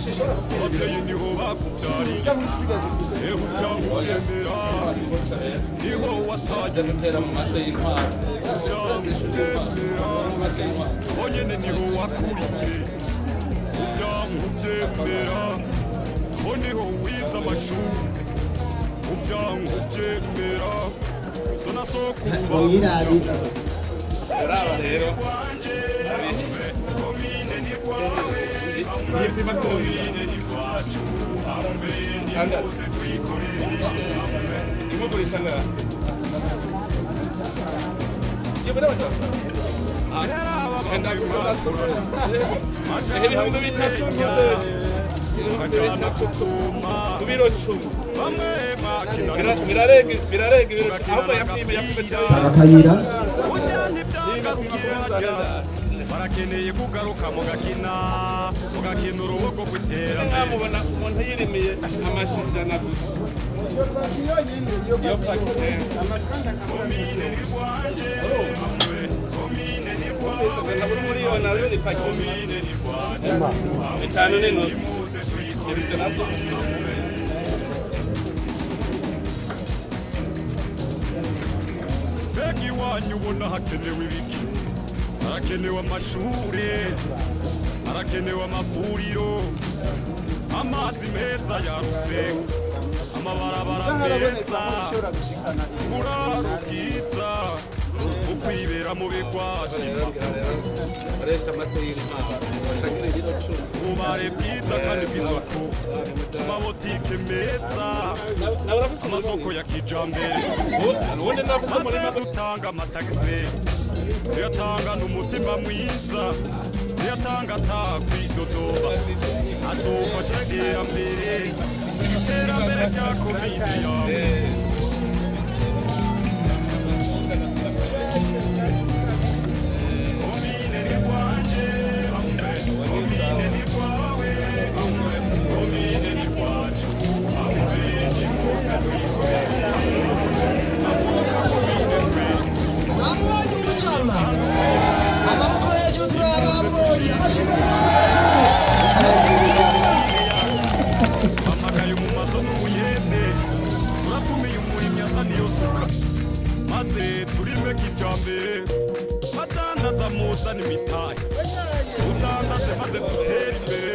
bateye niho bakubyariye eho cyangwa utemera niho watajya gutera mu mase y'intwaro onyene niho wakuriye cyangwa utemera niho wize amashuri cyangwa utemera so na sokuba uraba rero komine ni kwawe komine ni kwacu ambe nimuze twikorere imugurisha ngaha yobera batatu ibihumbi bitatu kubiro 10 birarega ibiro ahubwo yapime akayira barakeneye kugaruka mugakina urubugo kwitera mubona umuntu yirimiye amashijana gusa komine ni kwanje komine ni kwawe komine ni kwanje bitanu n'inusu mbega iwanyu ubona hakenewe ibiki harakenewe amashure harakenewe amavuriro amazi meza yaruse amabarabara meza uburaro bwiza ukwibera mu bigwatima ubare bwiza kandi bw'isuku amabotike meza amasoko ya kijambere dutanga amatagisi tuyatanga n'umutima mwiza tuyatanga atakwidodoba atufasha iterambere rya komine yawe komine ni kwanje komine ni kwawe komine ni kwacu ambe nimuze twikorere komine twese amwanya umucana amaboko hejuru turabamuri amashimwe amakaye mu maso n'ubuyende turatumiye umurimyi azaniyo suka maze turime kijambere batandaza muzana imitahe utandaze maze dutere imbere